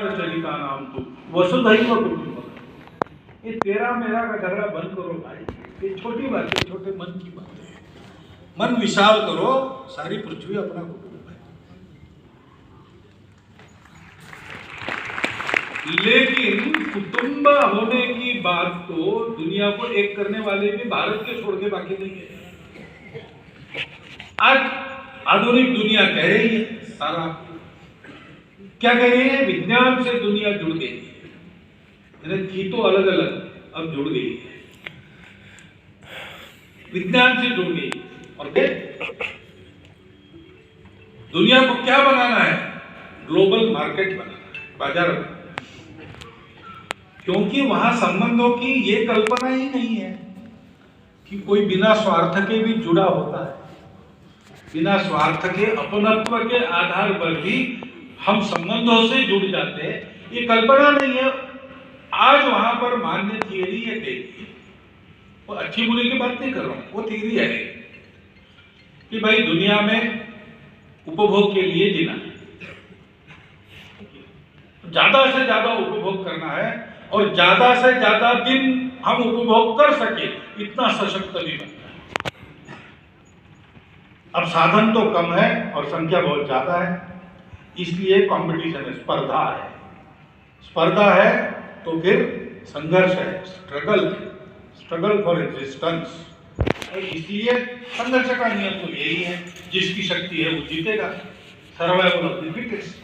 प्रचलिता नाम तू वसुधैव कुटुंबकम्। ये तेरा मेरा का झगड़ा बंद करो भाई, ये छोटी बात है, छोटे मन की बात है। मन विशाल करो, सारी पृथ्वी अपना कुटुंब है। लेकिन कुटुंब होने की बात तो दुनिया को एक करने वाले भी भारत के छोड़ के बाकी नहीं है। आज आधुनिक दुनिया कह रही है, सारा क्या कह रही है, विज्ञान से दुनिया जुड़ गई है। थी तो अलग अलग, अब जुड़ गई है, विज्ञान से जुड़ गई। और दुनिया को क्या बनाना है, ग्लोबल मार्केट बनाना है, बाजार बनाना। क्योंकि वहां संबंधों की ये कल्पना ही नहीं है कि कोई बिना स्वार्थ के भी जुड़ा होता है, बिना स्वार्थ के अपनत्व के आधार पर भी हम संबंधों से जुड़ जाते हैं, ये कल्पना नहीं है। आज वहां पर मान्य थियरी है देखिए, वो अच्छी बुरी की बात नहीं कर रहा हूं, वो थियरी है कि भाई दुनिया में उपभोग के लिए जीना है, ज्यादा से ज्यादा उपभोग करना है और ज्यादा से ज्यादा दिन हम उपभोग कर सके, इतना सशक्त भी बनना है। अब साधन तो कम है और संख्या बहुत ज्यादा है, इसलिए कंपटीशन है, स्पर्धा है। स्पर्धा है तो फिर संघर्ष है, स्ट्रगल फॉर एग्जिस्टेंस। और इसलिए संघर्ष का नियम तो यही है, जिसकी शक्ति है वो जीतेगा, सर्वाइवल ऑफ द फिटेस्ट।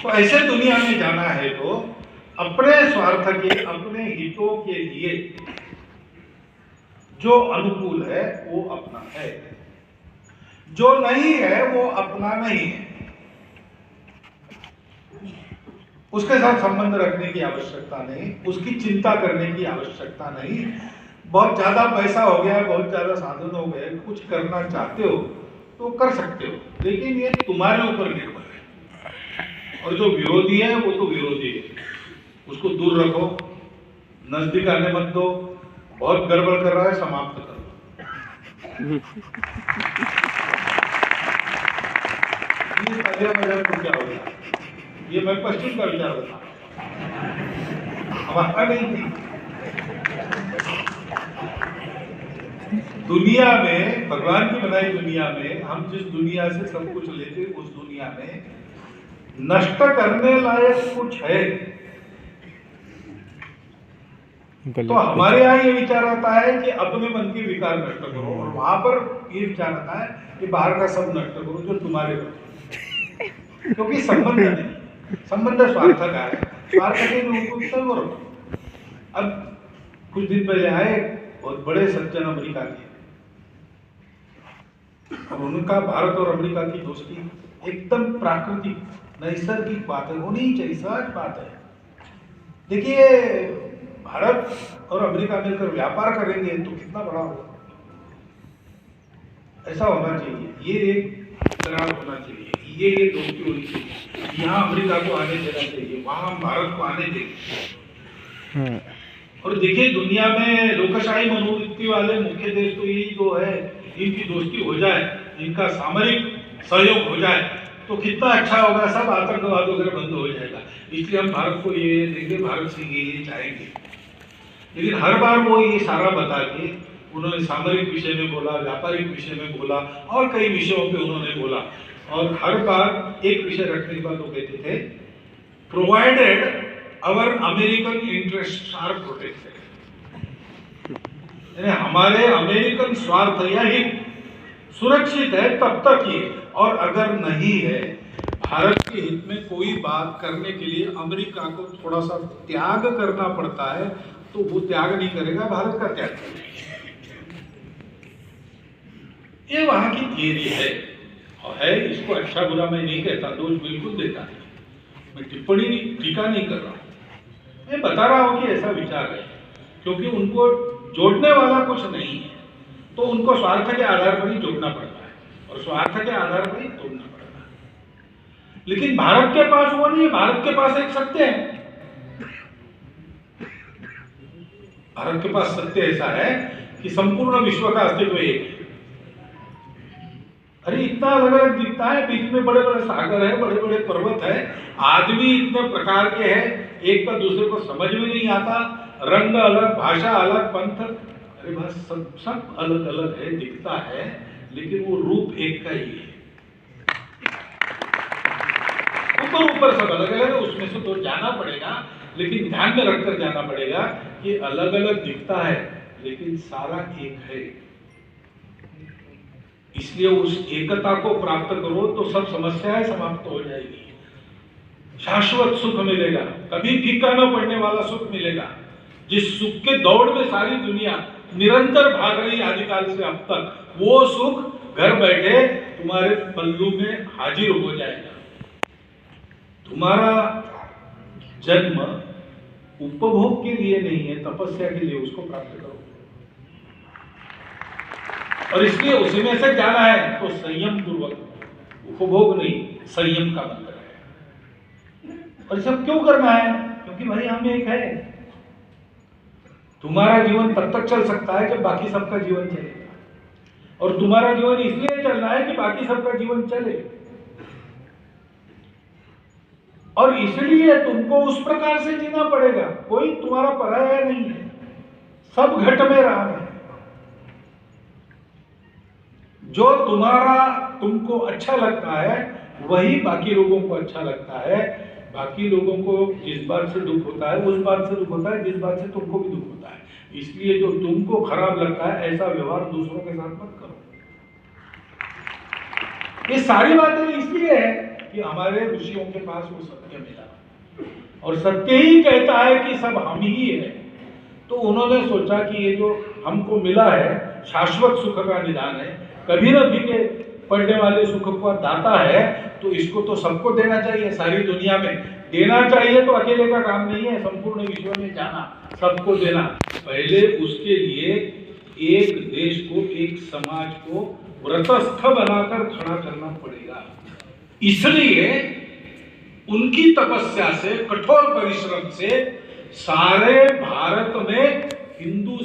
तो ऐसे दुनिया में जाना है तो अपने स्वार्थ के, अपने हितों के लिए जो अनुकूल है वो अपना है, जो नहीं है वो अपना नहीं है। उसके साथ संबंध रखने की आवश्यकता नहीं, उसकी चिंता करने की आवश्यकता नहीं। बहुत ज्यादा पैसा हो गया, बहुत ज्यादा साधन हो गए, कुछ करना चाहते हो तो कर सकते हो, लेकिन ये तुम्हारे ऊपर निर्भर है। और जो विरोधी है वो तो विरोधी है, उसको दूर रखो, नजदीक आने मत दो। बहुत गड़बड़ कर रहा है, समाप्त कर दो। ये ताजा मजा तो क्या होगा, ये मैं पश्चिम का विचार बता हमारा नहीं थी। दुनिया में, भगवान की बनाई दुनिया में, हम जिस दुनिया से सब कुछ लेते उस दुनिया में नष्ट करने लायक कुछ है तो हमारे यहाँ ये विचार आता है कि अपने मन के विकार नष्ट करो, और वहां पर ये विचार आता है कि बाहर का सब नष्ट करो जो तुम्हारे बचे। क्योंकि संबंध नहीं, संबंध स्वार्थ का है, स्वार्थ के लोगों को करो। अब कुछ दिन पहले आए बहुत बड़े सज्जन अमेरिका के, और उनका भारत और अमेरिका की दोस्ती एकदम प्राकृतिक नैसर्गिक बात है, होनी ही चाहिए, सहज बात है। देखिए भारत और अमेरिका मिलकर व्यापार करेंगे तो कितना बड़ा होगा, ऐसा होना चाहिए, ये एक करार होना चाहिए, ये दोस्ती होनी चाहिए। यहाँ अमेरिका को आने देना चाहिए, वहां भारत को आने देंगे। और देखिए दुनिया में लोकशाही मनोवृत्ति वाले मुख्य देश तो यही दो है, इनकी दोस्ती हो जाए, इनका सामरिक सहयोग हो जाए तो कितना अच्छा होगा, सब आतंकवाद वगैरह बंद हो जाएगा। इसलिए हम भारत को ये देंगे, भारत से ये चाहेंगे। लेकिन हर बार वो ये सारा बता के उन्होंने सामरिक विषय में बोला, व्यापारिक विषय में बोला, और कई विषयों पे उन्होंने बोला, और हर बार एक विषय रखने के बाद वो कहते थे provided our American interest are protected. यानी हमारे अमेरिकन स्वार्थ या हित सुरक्षित है तब तक ये, और अगर नहीं है, भारत के हित में कोई बात करने के लिए अमेरिका को थोड़ा सा त्याग करना पड़ता है तो वो त्याग नहीं करेगा, भारत का त्याग करेगा। ये वहां की थियरी है, और है, इसको अच्छा बुरा मैं नहीं कहता, दोष बिल्कुल देता नहीं, मैं टिप्पणी नहीं, टीका नहीं कर रहा हूं, मैं बता रहा हूं कि ऐसा विचार है। क्योंकि उनको जोड़ने वाला कुछ नहीं है तो उनको स्वार्थ के आधार पर ही जोड़ना पड़ता है, और स्वार्थ के आधार पर ही तोड़ना पड़ता है। लेकिन भारत के पास वो नहीं है, भारत के पास एक सत्य है, भारत के पास सत्य ऐसा है कि संपूर्ण विश्व का अस्तित्व एक है। अरे इतना अलग अलग दिखता है, बीच में बड़े बड़े सागर है, बड़े बड़े पर्वत है, आदमी इतने प्रकार के हैं, एक का दूसरे को समझ में नहीं आता, रंग अलग, भाषा अलग, पंथ, अरे बस सब अलग अलग है, दिखता है, लेकिन वो रूप एक का ही है। ऊपर सब अलग अलग है, उसमें से तो जाना पड़ेगा, लेकिन ध्यान में रखकर जाना पड़ेगा कि अलग अलग दिखता है लेकिन सारा एक है। इसलिए उस एकता को प्राप्त करो तो सब समस्याएं समाप्त हो जाएगी, शाश्वत सुख मिलेगा, कभी फीका न पड़ने वाला सुख मिलेगा, जिस सुख के दौड़ में सारी दुनिया निरंतर भाग रही आदिकाल से अब तक, वो सुख घर बैठे तुम्हारे पल्लू में हाजिर हो जाएगा। तुम्हारा जन्म उपभोग के लिए नहीं है, तपस्या के लिए, उसको प्राप्त करो। और इसलिए उसी में से जाना है तो संयम पूर्वक, उपभोग नहीं, संयम का मंत्र है। और सब क्यों करना है? क्योंकि भाई हम एक है। तुम्हारा जीवन तब तक चल सकता है जब बाकी सबका जीवन चलेगा, और तुम्हारा जीवन इसलिए चलना है कि बाकी सबका जीवन चले, और इसलिए तुमको उस प्रकार से जीना पड़ेगा। कोई तुम्हारा पराया नहीं है, सब घट में रहा है। जो तुमको अच्छा लगता है वही बाकी लोगों को अच्छा लगता है। बाकी लोगों को जिस बात से दुख होता है उस बात से दुख होता है जिस बात से तुमको भी दुख होता है। इसलिए जो तुमको खराब लगता है ऐसा व्यवहार दूसरों के साथ मत करो। ये सारी बातें इसलिए है कि हमारे ऋषियों के पास वो सत्य मिला, और सत्य ही कहता है कि सब हम ही है। तो उन्होंने सोचा कि ये जो हमको मिला है शाश्वत सुख का निदान है, कभी न फीके पड़ने वाले सुख का दाता है, तो इसको तो सबको देना चाहिए, सारी दुनिया में देना चाहिए। तो अकेले का काम नहीं है, संपूर्ण विश्व में जाना, सबको देना। पहले उसके लिए एक देश को, एक समाज को व्रतस्थ बनाकर खड़ा करना पड़ेगा। इसलिए उनकी तपस्या से, कठोर परिश्रम से सारे भारत में हिंदू